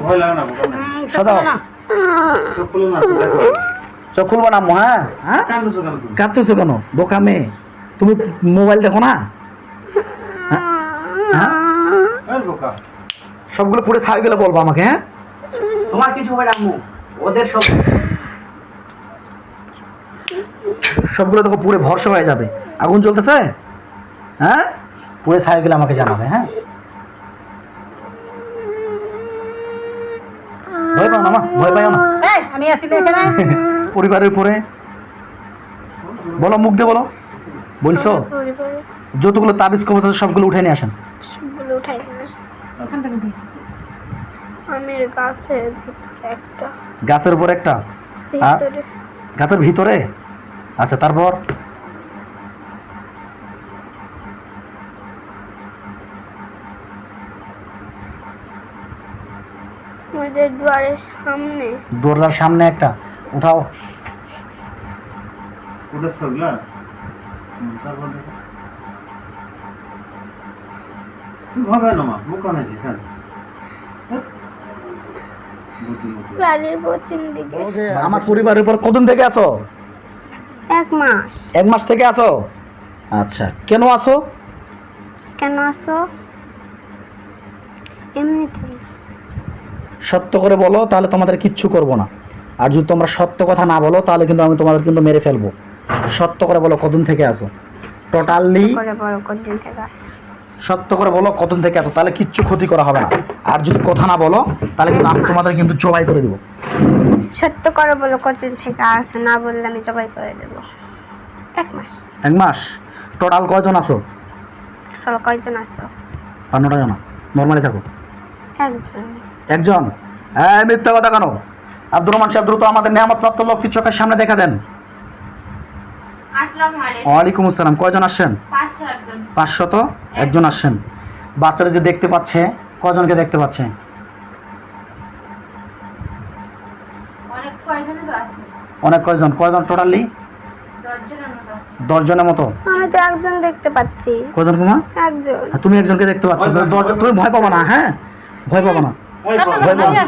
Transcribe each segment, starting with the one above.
ভয় লাগে না সদাও চোখ খুলো না চোখ খুলবো না আম্মু। হ্যাঁ হ্যাঁ কাঁদছো কেন তুমি? কাঁদতেছো কেন বোকা মেয়ে? তুমি মোবাইল দেখো না? হ্যাঁ হ্যাঁ এই বোকা সবগুলো পুরো ছাই গেলে বলবো আমাকে। হ্যাঁ তোমার কিছু হবে না আম্মু, ওদের সব সবগুলো দেখো পুরো ভরসা হয়ে যাবে। আগুন জ্বলতেছে, হ্যাঁ পুরো ছাই গেলে আমাকে জানাবে। হ্যাঁ ভয় পাও না মা, ভয় পাও না। আমি আছি এখানে। পরিবারের উপরে বলো, মুখ দিয়ে বলো। বলছো যতগুলো তাবিজ কবজ আছে সবগুলো উঠে নিয়ে আসেন। সবগুলো উঠাই নিয়ে আসো। ওখান থেকে দিই। আমের গাছের ভিতরে একটা, গাছের উপর একটা, আর ভিতরে গাছের ভিতরে। আচ্ছা তারপর আমাদের দুয়ারের সামনে দরজার সামনে একটা উঠাও। ওটা সবলা তারপর দেখো তুই ভাবে না মা বোকা নাকি কেন বাড়ির পশ্চিম দিকে। বলো যে আমার পরিবারের উপর কতদিন থেকে আছো? 1 মাস। 1 মাস থেকে আছো? আচ্ছা কেন আছো? কেন আসো? এমনিতেই। সত্য করে বলো, তাহলে তোমাদের কিচ্ছু করব না। আর যদি তোমরা সত্য কথা না বলো তাহলে কিন্তু আমি তোমাদের কিন্তু মেরে ফেলবো। সত্য করে বলো কতদিন থেকে আছো টোটালি? করে বড় কতদিন থেকে আসো? সত্য করে বলো কতদিন থেকে আছো, তাহলে কিচ্ছু ক্ষতি করা হবে না। আর যদি কথা না বলো তাহলে কিন্তু আমি তোমাদের কিন্তু জবাই করে দিব। সত্য করে বলো কতদিন থেকে আসো, না বললে আমি জবাই করে দেব। 1 মাস। 1 মাস। টোটাল কয়জন আছো? সবাই কয়জন আছো? 5টা জন। নর্মালি থাকো। একজন। একজন। হ্যাঁ মিথ্যা কথা কেন? আব্দুর রহমান সাহেব দ্রুত আমাদের নেয়ামত প্রাপ্ত লোকটি চোখের সামনে দেখা দেন। আসসালামু আলাইকুম। ওয়ালাইকুম আসসালাম। কয়জন আসছেন? 500 জন। 500 একজন আসছেন। বাচ্চারা যে দেখতে পাচ্ছে কয়জনকে দেখতে পাচ্ছে? অনেক কয়জনে তো আছে? অনেক। কয়জন? কয়জন টোটালি? 10 জনের মতো আছে। 10 জনের মতো। আমি তো একজন দেখতে পাচ্ছি। কয়জন কুমা? একজন। তুমি একজনকে দেখতে পাচ্ছ। 10 জন। তুমি ভয় পাবো না। হ্যাঁ ভয় পাবো না। ভয় পাবো না।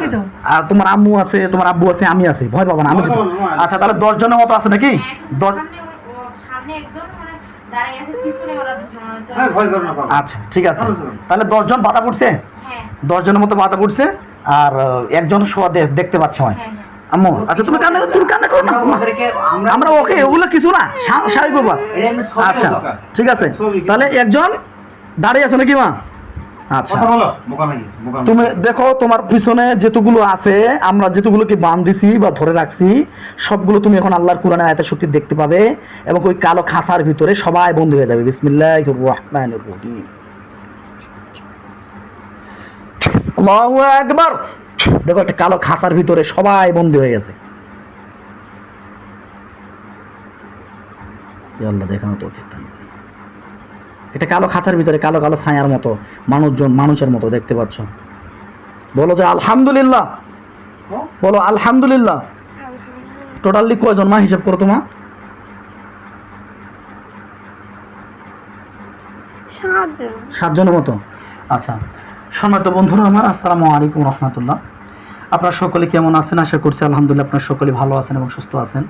আর তোমার আম্মু আছে, তোমার আব্বু আছে, আমি আছি, ভয় পাবো না। আমি ভয় পাবো না। আচ্ছা তাহলে 10 জনের মতো আছে নাকি? এখন 10। সামনে একজন মানে দাঁড়িয়ে আছে, পিছনে ওরা দুজন। হ্যাঁ ভয় করো না বাবা আচ্ছা ঠিক আছে। তাহলে 10 জন বাধা পড়ছে। হ্যাঁ 10 জনের মতো বাধা পড়ছে। আর একজন শোয়া দেখতে পাচ্ছে হয়। হ্যাঁ আম্মু আচ্ছা তুমি কান্না করো না। ওদেরকে আমরা ওকে ওগুলো কিছু না, স্বাভাবিক ব্যাপার। এটা এমনি ছবি আচ্ছা দরকার। ঠিক আছে। তাহলে একজন দাঁড়িয়ে আছে নাকি মা? আচ্ছা কথা বলো বোকা নাকি বোকা তুমি দেখো তোমার পিছনে যেতগুলো আছে, আমরা যেতগুলোকে বান দিছি বা ধরে রাখছি সবগুলো তুমি এখন আল্লাহর কোরআনের আয়াতের শক্তি দেখতে পাবে। এবং ওই কালো খাসার ভিতরে সবাই বন্দী হয়ে যাবে। বিসমিল্লাহির রহমানির রহিম। আল্লাহু আকবার। দেখো একটা কালো খাসার ভিতরে সবাই বন্দী হয়ে গেছে। ইয়া আল্লাহ দেখানো তৌফিক দান করুন। এটা কালো খাঁচার ভিতরে কালো কালো ছায়ার মতো মানুষের মতো দেখতে পাচ্ছ। বলো যে আলহামদুলিল্লাহ। বলো আলহামদুলিল্লাহ। টোটালি কয়জন মা হিসাব করো তোমার? 7 জন। 7 জনের মতো। আচ্ছা সম্মানিত বন্ধুরা আমার, আসসালামু আলাইকুম রহমতুল্লাহ। আপনারা সকলে কেমন আছেন? আশা করছি আলহামদুলিল্লাহ আপনারা সকলে ভালো আছেন এবং সুস্থ আছেন।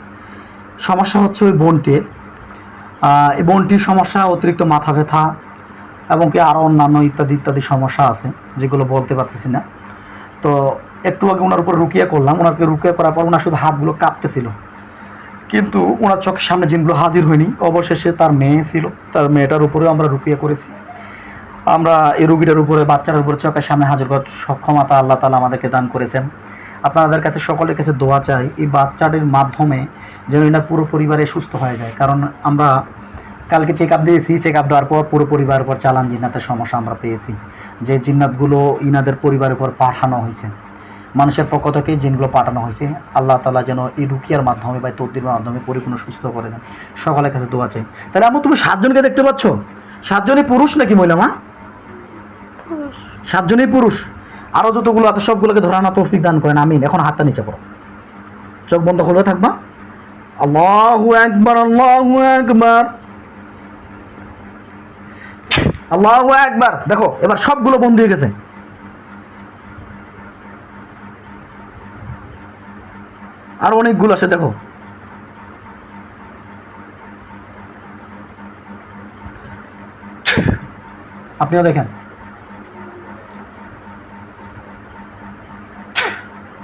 সমস্যা হচ্ছে ওই বোনটির। এই বোনটির সমস্যা অতিরিক্ত মাথা ব্যথা এবং কি আরও অন্যান্য ইত্যাদি ইত্যাদি সমস্যা আছে যেগুলো বলতে পারতেছি না। তো একটু আগে ওনার উপর রুকিয়া করলাম। ওনাকে রুকিয়া করার পর ওনার শুধু হাতগুলো কাঁপতেছিল, কিন্তু ওনার চোখের সামনে জিনগুলো হাজির হয়নি। অবশেষে তার মেয়ে ছিল, তার মেয়েটার উপরেও আমরা রুকিয়া করেছি। আমরা এই রুগীটার উপরে, বাচ্চাটার উপরে চোখের সামনে হাজির করার সক্ষমতা আল্লাহ তাআলা আমাদেরকে দান করেছেন। আপনাদের কাছে সকলের কাছে দোয়া চাই এই বাচ্চাটির মাধ্যমে যেন এটা পুরো পরিবারে সুস্থ হয়ে যায়। কারণ আমরা কালকে চেক আপ দিয়েছি, চেক আপ দেওয়ার পর পুরো পরিবারের উপর চালান জিন্নাতের সমস্যা আমরা পেয়েছি। যে জিন্নাতগুলো ইনাদের পরিবারের উপর পাঠানো হয়েছে, মানুষের পক্ষ থেকে জিনগুলো পাঠানো হয়েছে, আল্লাহ তাআলা যেন এই রুকিয়ার মাধ্যমে বা তদবিরের মাধ্যমে পরিপূর্ণ সুস্থ করে দেন। সকলের কাছে দোয়া চাই। তাহলে আমু তুমি 7 জনকে দেখতে পাচ্ছ? 7 জনই পুরুষ নাকি মহিলা মা? পুরুষ। 7 জনই পুরুষ। আরও যতগুলো আছে সবগুলোকে ধরানো তৌফিক দান করেন, আমিন। এখন হাতটা নিচে করো, চোখ বন্ধ খুলে থাকবা। আল্লাহু আকবার, আল্লাহু আকবার, আল্লাহু আকবার। দেখো এবার সবগুলো বন্ধ হয়ে গেছে। আর অনেকগুলো আছে দেখো। আপনিও দেখেন,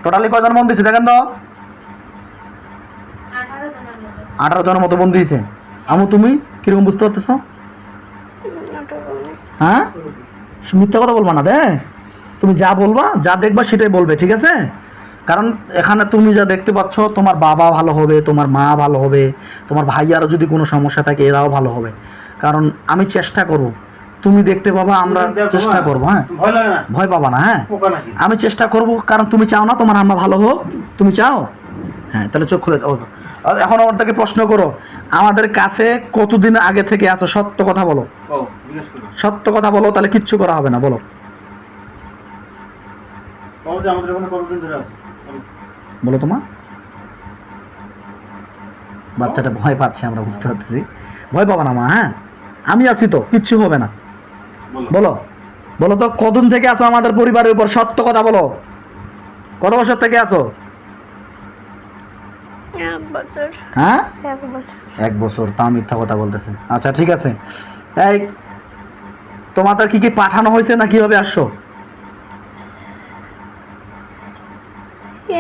টোটালি কয়জন বন্ধু দিয়েছে দেখেন তো? 18 জনের মতো। 18 জনের মতো বন্ধু দিয়েছে। আমু তুমি কিরকম বুঝতে পারতেছো? হ্যাঁ, মিথ্যা কথা বলবা না দে। তুমি যা বলবা, যা দেখবা সেটাই বলবে, ঠিক আছে? কারণ এখানে তুমি যা দেখতে পাচ্ছ, তোমার বাবা ভালো হবে, তোমার মা ভালো হবে, তোমার ভাইয়ারও যদি কোনো সমস্যা থাকে এরাও ভালো হবে। কারণ আমি চেষ্টা করব, তুমি দেখতে পাবা, আমরা চেষ্টা করবো। হ্যাঁ, ভয় লাগে না? ভয় পাবা না। হ্যাঁ, পোকা নাকি? আমি চেষ্টা করব, কারণ তুমি চাও না তোমার আম্মা ভালো হোক, তুমি চাও। হ্যাঁ, তাহলে চোখ খুলে দাও। আর এখন আমার থেকে প্রশ্ন করো, আমাদের কাছে কতদিন আগে থেকে আছো? সত্য কথা বলো, ও জিজ্ঞেস করো। সত্য কথা বলো, তাহলে কিচ্ছু করা হবে না। বলো বাবু যে আমাদের ওখানে কতদিন ধরে আছে? বলো তোমার। বাচ্চাটা ভয় পাচ্ছে, আমরা বুঝতে পারতেছি। ভয় পাবা না মা, হ্যাঁ আমি আছি তো, কিচ্ছু হবে না। বলো। বলো বলো তো, কতদিন থেকে আছো আমাদের পরিবারের উপর? সত্য কথা বলো, কত বছর থেকে আছো? 1 বছর। হ্যাঁ, 1 বছর। 1 বছর। তা মিথ্যা কথা বলতেছে। আচ্ছা ঠিক আছে। এই তোমাদের কি কি পাঠানো হয়েছে না কিভাবে আসছো?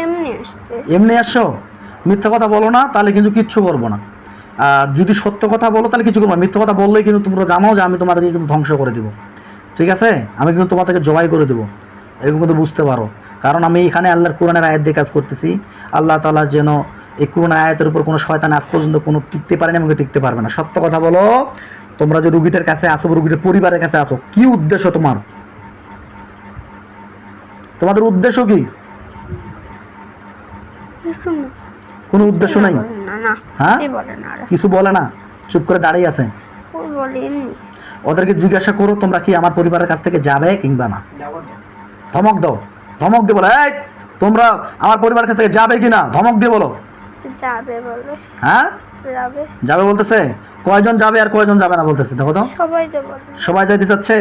এমনি আসছে। এমনি আসছো? মিথ্যা কথা বলো না, তাহলে কিন্তু কিচ্ছু করবো না। আর যদি সত্য কথা বলো তাহলে কিছু করবো না। মিথ্যা কথা বললেই কিন্তু তোমরা জানো যে আমি তোমাদেরকে কিন্তু ধ্বংস করে দিব, ঠিক আছে? আমি কিন্তু তোমাদেরকে জবাই করে দেবো, এরকম কিন্তু বুঝতে পারো। কারণ আমি এখানে আল্লাহর কোরআনের আয়াত দিয়ে কাজ করতেছি। আল্লাহ তাআলা যেন এই কোরআনের আয়াতের উপর কোনো শয়তান আজ পর্যন্ত কোনো টিকতে পারেনি, আমাকে টিকতে পারবে না। সত্য কথা বলো, তোমরা যে রুগীটার কাছে আসো, রুগীটার পরিবারের কাছে আসো, কি উদ্দেশ্য তোমার? তোমাদের উদ্দেশ্য কি? কিছু না। কোনো উদ্দেশ্য নাই? না না। হ্যাঁ? কি বলে না ওরা? কিছু বলে না, চুপ করে দাঁড়িয়ে আছে। ও বলে এমনি। ওদেরকে জিজ্ঞাসা করো, তোমরা কি আমার পরিবারের কাছ থেকে যাবে কিংবা না? ধমক দাও, ধমক দিয়ে বলো, এই তোমরা আমার পরিবারের কাছ থেকে যাবে কি না? ধমক দিয়ে বলো। যাবে বলে। হ্যাঁ, যাবে। যাবে বলতেছে। কয়জন যাবে আর কয়জন যাবে না বলতেছে? দেখো তো, সবাই তো বলে। সবাই যাইতে চাচ্ছে।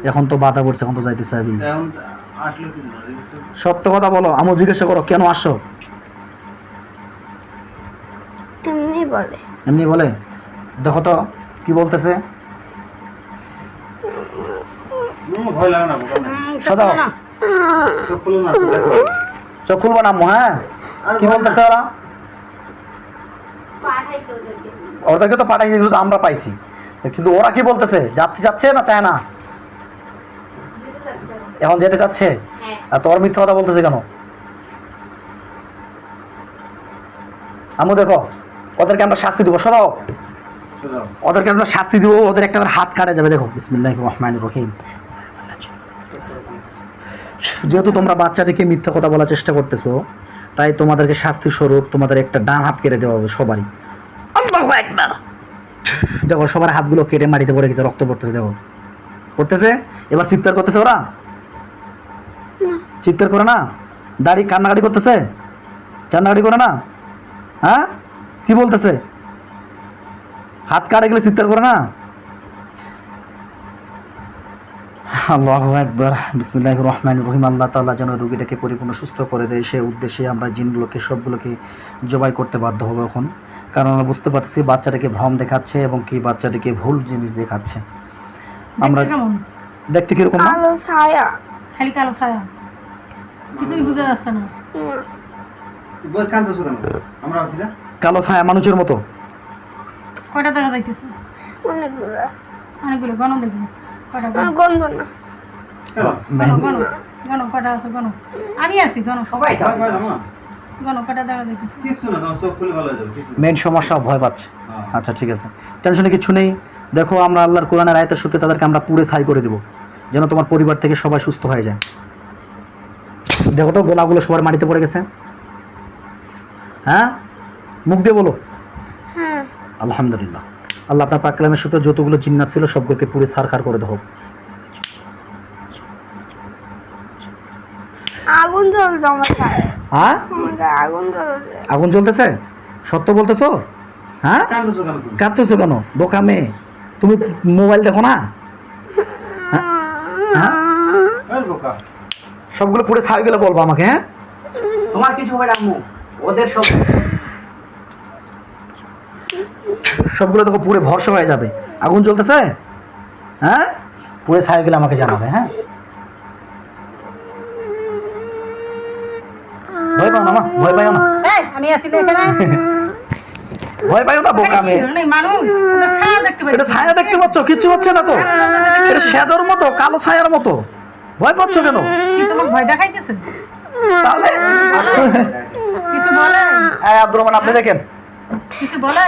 এখন তো বাধা পড়ছে, এখন তো যাইতে চাবি। এখন আসলে কি না রেজিস্টার? সত্য কথা বলো। আমি জিজ্ঞাসা করো কেন আসছো? এমনি বলে। এমনি বলে। দেখো তো কি বলতেছে। ভয় লাগে না? পোকা নাকি? সদা চোখ খুলো না, দেখো। চোখ খুলবো না আম্মু। হ্যাঁ, কি বলতেছে ওরা? পাঠাইছে ওদেরকে। ওদেরকে তো পাঠাই, কিন্তু আমরা পাইছি, কিন্তু ওরা কি বলতেছে? যাচ্ছে যাচ্ছে না চায় না? যেতে চাচ্ছে ওরা। এখন যেতে চাচ্ছে। হ্যাঁ। আর তোর মিথ্যা কথা বলতেছে কেন? আম্মু দেখো, ওদেরকে আমরা শাস্তি দেবো। সরাও, চলো। ওদেরকে আমরা শাস্তি দেবো। ওদের একটা হাত কাটে যাবে। দেখো, বিসমিল্লাহির রহমানির রহিম। যেহেতু তোমরা বাচ্চাটিকে মিথ্যা কথা বলার চেষ্টা করতেছো, তাই তোমাদেরকে শাস্তি স্বরূপ তোমাদের একটা ডান হাত কেটে দেওয়া হবে সবারই। আল্লাহু আকবার। দেখো, সবার হাতগুলো কেটে মাটিতে পড়ে গেছে, রক্ত পড়তেছে। দেখো পড়তেছে। এবার চিৎকার করতেছে ওরা? চিৎকার করে না? দাড়ি কান্নাকাটি করতেছে? কান্নাকাটি করে না? হ্যাঁ, কি বলতেছে? হাত কাটে গেলে চিৎকার করে না? আল্লাহু আকবার। বিসমিল্লাহির রহমানির রহিম। আল্লাহ তাআলা যেন রোগীটাকে পরিপূর্ণ সুস্থ করে দেয়, সে উদ্দেশ্যে আমরা জিনগুলোকে সবগুলোকে জবাই করতে বাধ্য হবো এখন। কারণ আমরা বুঝতে পারছি বাচ্চাটাকে ভ্রম দেখাচ্ছে এবং কি বাচ্চাটাকে ভুল জিনিস দেখাচ্ছে। আমরা দেখতে কেমন? দেখতে কিরকম না? কালো ছায়া। খালি কালো ছায়া, কিছুই বোঝা যাচ্ছে না। বই কাঁদতেছো কেন? আমরা আছি না? কালো ছায়া মানুষের মতো। কয়টা দেখা যাইতেছে? অনেকগুলো। অনেকগুলো। গণ দেখি কয়টা। গন্ধ না। কেন? গণ গণ কয়টা আছে? গণ। আমি আছি। গণ সবাই ভয় পায় না মা? গণ কয়টা দেখা যাইতেছে? কিছু না, তোমার চোখ খুলে ভালো হয়ে যাবে, কিছু না। মেন সমস্যা ভয় পাচ্ছে। হ্যাঁ। আচ্ছা ঠিক আছে, টেনশনে কিছু নেই। দেখো, আমরা আল্লাহর কোরআনের আয়াতের সূত্রে তাদেরকে আমরা পুরো ছাই করে দেবো, যেন তোমার পরিবার থেকে সবাই সুস্থ হয়ে যায়। দেখো তো, গোলাগুলো সবার মাটিতে পড়ে গেছে। হ্যাঁ, মুখ দিয়ে বলো হ্যাঁ। আলহামদুলিল্লাহ। আল্লাহ আপনার পাক কালামের সূত্রে যতগুলো জিন্নাত ছিল সবগুলোকে পুরো সারখার করে দাও। আগুন জ্বলছে আমার গায়ে। হ্যাঁ, আমার গায়ে আগুন জ্বলছে। আগুন জ্বলতেছে? সত্য বলতেছো? হ্যাঁ, কাঁদতেছো কেন তুমি? কাঁদতেছো কেন? বোকা মেয়ে, তুমি মোবাইল দেখো না? হ্যাঁ, এই বোকা। সবগুলো পুরো ছাই গেলে বলবো আমাকে। হ্যাঁ, তোমার কিছু হবে না আম্মু, ওদের সব সবগুলো দেখো পুরো ভরসা হয়ে যাবে। আগুন জ্বলতেছে, হ্যাঁ, পুরো ছাই গেলে আমাকে জানাবে। হ্যাঁ, ভয় পাও না মা, ভয় পাও না, এই, আমি আছি না এখানে। ভয় পাও না বোকা মেয়ে। এই মানুষ, ওটা ছায়া দেখতে পাই। এটা ছায়া দেখতে পাচ্ছ, কিচ্ছু হচ্ছে না তো। এটা শ্যাদোর মতো, কালো ছায়ার মতো। ভয় পাচ্ছ কেন? কি তোমার ভয় দেখাইতেছে? তাহলে কিছু বলে? এই আব্দুর রহমান, আপনি দেখেন কিছু বলে?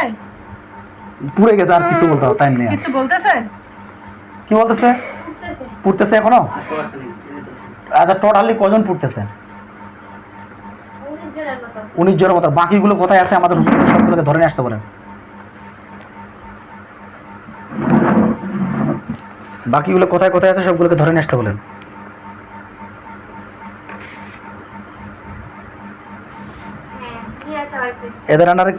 পুড়ে গেছে, আর কিছু বলতে হবে টাইম নেই। কিছু বলতেছে? কি বলতেছে? উঠতেছে। পুড়তেছে এখনো? আচ্ছা, টোটালি কজন পুড়তেছে? 19 জনের মতো। 19 জনের মতো। বাকিগুলো কোথায় আছে আমাদের হুজুরকে সবগুলোকে ধরে নিয়ে আসতে বলেন। বাকিগুলো কোথায় কোথায় আছে সবগুলোকে ধরে নিয়ে আসতে বলেন। হ্যাঁ, নিয়ে আসা হয়েছে। এদের আন্ডারে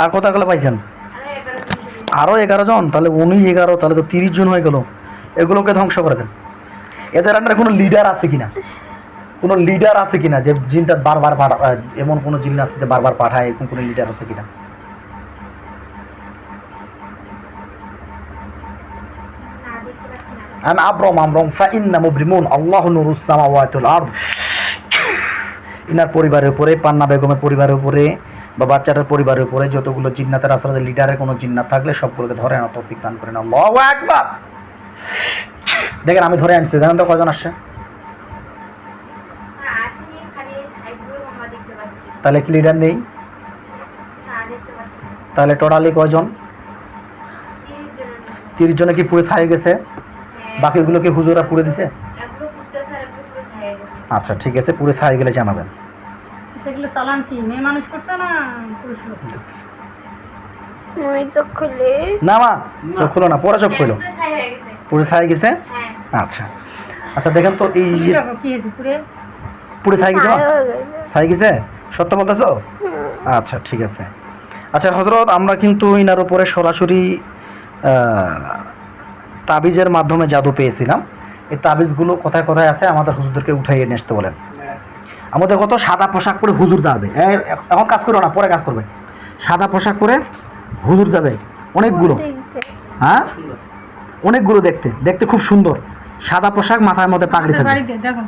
আর কোথাগুলো পাইছেন? আরে 11 জন ছিল। আরও 11 জন, তাহলে 11, তাহলে তো 30 জন হয়ে গেল। এগুলোকে ধ্বংস করে দেন। এদের আন্ডারে কোনো লিডার আছে কিনা, কোনো লিডার আছে কিনা যে জিনটা বারবার এমন কোনো জিন আছে যে বারবার পাঠায়, এরকম কোনো লিডার আছে কিনা? না, দেখতে পাচ্ছি না। আন আব্রম ফাইন্না মুবরিমুন আল্লাহু নুরুস সামাওয়াতি ওয়াল আরদ। ইনার পরিবারের উপরে, পান্না বেগমের পরিবারের উপরে বা বাচ্চাটার পরিবারের উপরে যতগুলো জিন্নাতের আসলে লিডারের কোনো জিন্নাত থাকলে সবগুলোকে ধরে আনা তৌফিক দান করেন। আল্লাহু আকবার। দেখেন আমি ধরে আনছি, দেখেন তো কয়জন আসছে। না, আসেনি, খালি এই সাইডগুলো আমরা দেখতে পাচ্ছি। তাহলে কি লিডার নেই? না, দেখতে পাচ্ছি না। তাহলে টোটালি কয়জন? 30 জনের মতো। 30 জনে কি পুড়ে ছাই গেছে? হ্যাঁ, বাকিগুলো কি হুজুরা পুড়ে দিছে? এগুলো উঠতেছে আর এগুলো পুরো ছায়া গেছে। আচ্ছা ঠিক আছে, পুড়ে ছাই গেলে জানাবেন। সেগুলো চালান কি মেয়ে মানুষ করছে না পুরুষ লোক? ওই চোখ খুলে না মা, চোখ খুলো না, পরে চোখ খুলো। পুরো ছায়া হয়ে গেছে। পুড়ে ছাই গেছে? হ্যাঁ। আচ্ছা আচ্ছা, দেখেন তো এই যে দেখো কি হয়েছে পুরে? পুড়ে ছাই গেছে, ছায়া হয়ে গেছে। ছাই গেছে, সত্য বলতেছো? আচ্ছা ঠিক আছে। আচ্ছা হযরত, আমরা কিন্তু ইনার উপরে সরাসরি তাবিজের মাধ্যমে জাদু পেয়েছিলাম। এই তাবিজগুলো কোথায় কোথায় আছে আমাদের হুজুরদেরকে উঠাইয়ে নিয়ে আসতে বলেন। আমাদের কত সাদা পোশাক পরে হুজুর যাবে, এখন কাজ করো না, পরে কাজ করবে। সাদা পোশাক পরে হুজুর যাবে, অনেকগুলো, দেখবে। হ্যাঁ অনেকগুলো, দেখতে দেখতে খুব সুন্দর, সাদা পোশাক, মাথার মধ্যে পাগড়ি আমাদের থাকবে। বাড়িতে দেখো,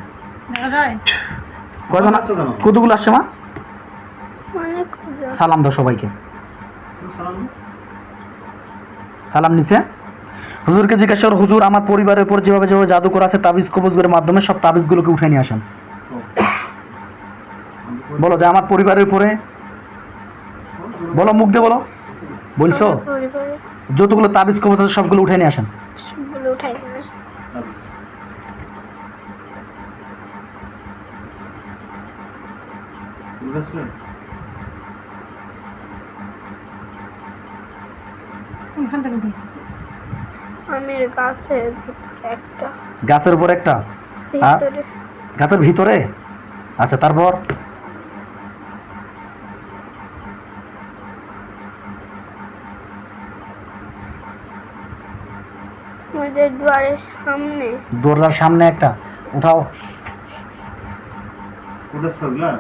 দেখা যায়? কয়জন, কতগুলো আসছে মা? অনেক খুঁজো। সালাম দাও সবাইকে, সালাম নিছে। হুজুরকে জিজ্ঞাসা করো, হুজুর আমার পরিবারের উপর যেভাবে যেভাবে জাদু করা আছে তাবিজ কবজের মাধ্যমে সব তাবিজগুলোকে উঠে নিয়ে আসেন। বলো যে আমার পরিবারের উপরে, বলো মুখ দিয়ে বলো, বলছো পরিবারে যতগুলো তাবিজ কবজ আছে সবগুলো উঠে নিয়ে আসেন। সবগুলো উঠাই নিয়ে আসো। কোনখান থেকে উঠে? আমি গাছের ভিতরে একটা গাছের উপর একটা, আর ভিতরে গাছের ভিতরে। আচ্ছা তারপর? আমাদের দুয়ারের সামনে দরজার সামনে একটা উঠাও। উঠেছে ওগুলা?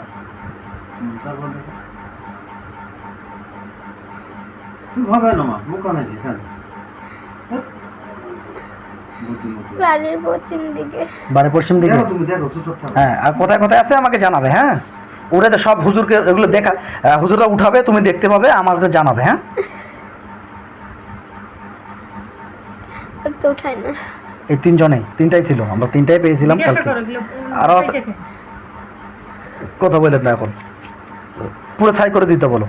তারপর দেখো। তুই ভাবে না মা, মুখ নাকি হ্যাঁ। বাড়ির পশ্চিম দিকে। বাড়ির পশ্চিম দিকে। দেখো তুমি, দেখো চুপ থাকো। হ্যাঁ, আর কোথায় কোথায় আছে আমাকে জানাবে। হ্যাঁ, ওরা তো সব হুজুরকে এগুলো দেখা, হুজুররা উঠাবে, তুমি দেখতে পাবে, আমাকে জানাবে। হ্যাঁ, আর তো উঠাই না। এই তিনটাই ছিল, আমরা তিনটাই পেয়েছিলাম জিজ্ঞাসা কালকে। করো, এগুলো আরো কোথায় আছে? থেকে? কথা বললেন না, এখন পুরো ছাই করে দিতে বলো,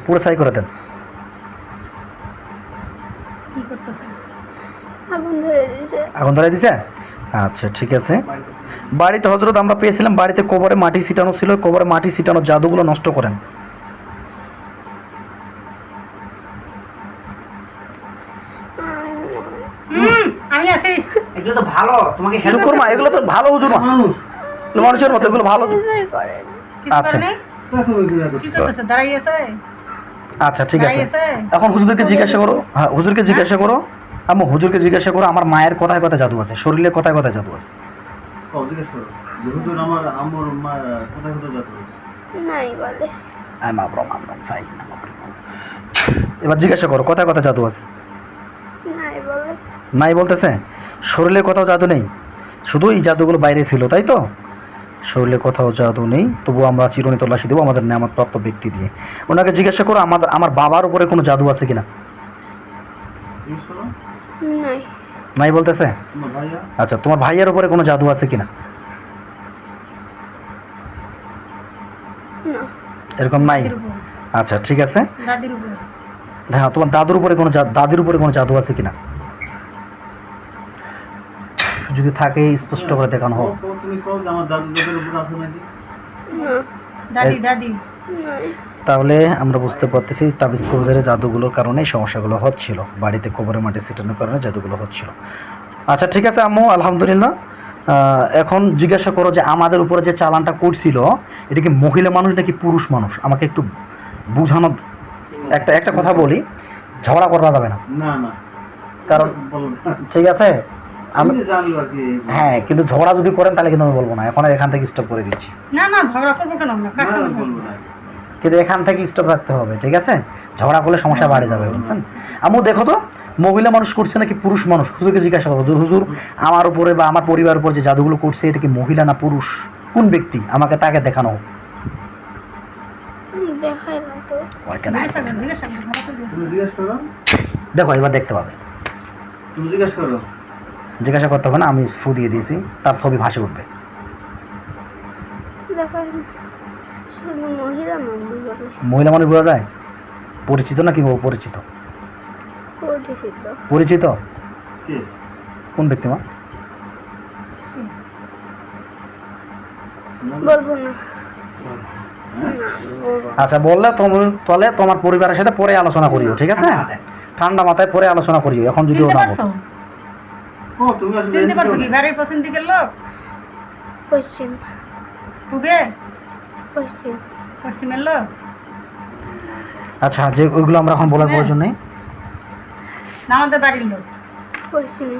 পুরো ছাই করে দেন। কি করতেছে? আগুন ধরে দিয়েছে। আগুন ধরে দিছে? আচ্ছা ঠিক আছে। বাড়িতে হযরত আমরা পেয়েছিলাম, বাড়িতে কবরে মাটি ছিটানো ছিল, কবরে মাটি ছিটানো জাদুগুলো নষ্ট করেন। আমি আছি। এগুলো তো ভালো, তোমাকে হেল্প শুকর মা, এগুলো তো ভালো হুজুর মা, মানুষ এগুলো মানুষের মতো, এগুলো ভালো। কিছুই করেন। কিছু আচ্ছা। করে নাই? তুমি কি করতেছে? দাঁড়িয়ে আছে? আচ্ছা ঠিক আছে। দাঁড়িয়ে আছে? এখন হুজুরকে জিজ্ঞাসা করো, হ্যাঁ হুজুরকে জিজ্ঞাসা করো, আম্মু হুজুরকে জিজ্ঞাসা করো আমার মায়ের কোথায় কোথায় জাদু আছে, শরীরে কোথায় কোথায় জাদু আছে। কও জিজ্ঞেস করো যে হুজুর আমার আম্মুর মা কোথায় কোথায় জাদু হয়েছে? নাই বলে। এবার জিজ্ঞাসা করো কোথায় কোথায় জাদু আছে? নাই বলে। নাই বলতেছে। শরীরে কোথাও জাদু নেই, শুধু এই জাদুগুলো বাইরে ছিল, তাই তো? শরীরে কোথাও জাদু নেই, তবু আমরা চিরুনি তল্লাশি দেবো আমাদের নেয়ামতপ্রাপ্ত ব্যক্তি দিয়ে। ওনাকে জিজ্ঞাসা করো আমার বাবার উপরে কোনো জাদু আছে কিনা। জিজ্ঞেস করো নাই। নাই বলতেছে। তোমার ভাইয়া আচ্ছা, তোমার ভাইয়ের উপরে কোনো জাদু আছে কিনা? না। এরকম নাই। দাদির উপর, আচ্ছা ঠিক আছে। দাদির উপর। হ্যাঁ, তোমার দাদুর উপরে কোনো দাদির উপরে কোনো জাদু আছে কিনা? যদি থাকে স্পষ্ট করে দেখানো হোক। কও, তুমি কও যে আমার দাদু দাদের উপর আছে নাকি? না। দাদি দাদি নাই। তাহলে আমরা বুঝতে পারতেছি তাবিজ কবজের জাদুগুলোর কারণে এই সমস্যাগুলো হচ্ছিল, বাড়িতে কবরের মাটি ছিটানোর কারণে জাদুগুলো হচ্ছিল। আচ্ছা ঠিক আছে আম্মু, আলহামদুলিল্লাহ। এখন জিজ্ঞাসা করো যে আমাদের উপরে যে চালানটা করছিল এটা কি মহিলা মানুষ নাকি পুরুষ মানুষ? আমাকে একটু বুঝানো। একটা কথা বলি, ঝগড়া করা যাবে না, না না, কারণ বলো না। ঠিক আছে আমি আমি জানলো আর কি। হ্যাঁ, কিন্তু ঝগড়া যদি করেন তাহলে কিন্তু আমি বলবো না, এখন আর এখান থেকে স্টপ করে দিচ্ছি। না না, ঝগড়া করবো কেন আমরা? কার না, সঙ্গে বলবো না। কিন্তু এখান থেকে স্টপ রাখতে হবে, ঠিক আছে? ঝগড়া করলে সমস্যা বাড়ে যাবে, বুঝছেন? আম্মু দেখো তো মহিলা মানুষ করছে নাকি পুরুষ মানুষ? হুজুরকে জিজ্ঞাসা করো যে হুজুর আমার উপরে বা আমার পরিবারের উপর যে জাদুগুলো করছে এটা কি মহিলা না পুরুষ, কোন ব্যক্তি? আমাকে তাকে দেখানো হোক। দেখাই না তো। জিজ্ঞাসা করো, জিজ্ঞাসা করো, ঝগড়া করবো। তুমি জিজ্ঞেস করো, দেখো এবার দেখতে পাবে। তুমি জিজ্ঞেস করো। জিজ্ঞাসা করতে হবে না, আমি ফু দিয়ে দিয়েছি, তার ছবি ভাসে উঠবে। দেখাই না। শুধু মহিলা মানুষ বলে। মহিলা মানুষ বোঝা যায়? পরিচিত নাকি অপরিচিত? পরিচিত। পরিচিত। কে? কোন ব্যক্তি মা? বলবো না। হ্যাঁ? না, বলবো না। আচ্ছা বললে তুমি তাহলে তোমার পরিবারের সাথে পরে আলোচনা করিও, ঠিক আছে? ঠান্ডা মাথায় পরে আলোচনা করিও, এখন যদিও চিনতে না পারছো? বলো। ও, তুমি আসলে চিনতে এদিকে পারছো কেউ কি? নেই? বাড়ির পশ্চিম দিকের লোক? পশ্চিম। পূবে? পশ্চিম। পশ্চিমের লোক? আচ্ছা, যে ওইগুলো আমরা এখন বলার প্রয়োজন নেই। না আমাদের বাড়ির লোক? পশ্চিমে।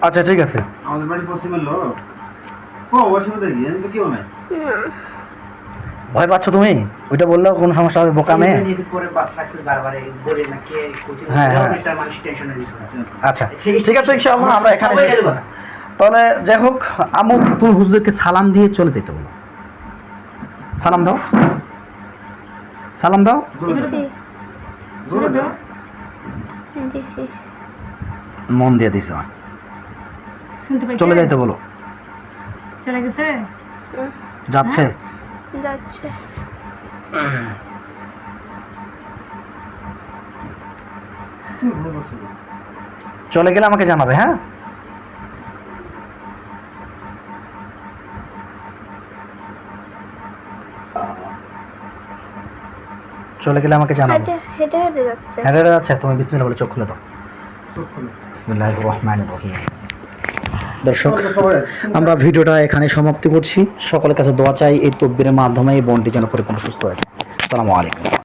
আচ্ছা ঠিক আছে। আমাদের বাড়ি পশ্চিমের লোক। ও, অসুবিধা কি? এখানে তো কেউ নাই। না। ভয় পাচ্ছ তুমি? ওইটা বললেও কোনো সমস্যা হবে? বোকা মেয়ে। পরে বাচ্চা বারবার বলে না কে কোচিং হ্যাঁ, হ্যাঁ। একটা মানুষ টেনশনের বিষয়। আচ্ছা ঠিক আছে, ইনশাআল্লাহ আমরা এখানে শেষ করব। তাহলে যাই হোক আম্মু, তুমি হুজুরকে সালাম দিয়ে চলে যেতে বলো। সালাম দাও, সালাম দাও। দিছি। জোরে দাও। দিছি। মন দিয়ে দিছ, শুনতে পাইছো? চলে যাইতে বলো। চলে গেছে? যাচ্ছে। যাচ্ছে। তুমি ভয় পাচ্ছো না। চলে গেলে আমাকে জানাবে, হ্যাঁ? চলে গেলে আমাকে জানাবে। হেঁটে হেঁটে হেঁটে যাচ্ছে। হ্যাঁ রে, আচ্ছা তুমি বিসমিল্লাহ বলে চোখ খুলে দাও। চোখ খোলো। বিসমিল্লাহির রহমানির রহিম। দর্শক, সবাই আমরা ভিডিওটা এখানে সমাপ্তি করছি। সকলের কাছে দোয়া চাই এই তদবিরের মাধ্যমে এই বোনটি যেন পরিপূর্ণ সুস্থ হয়। আসসালামু আলাইকুম।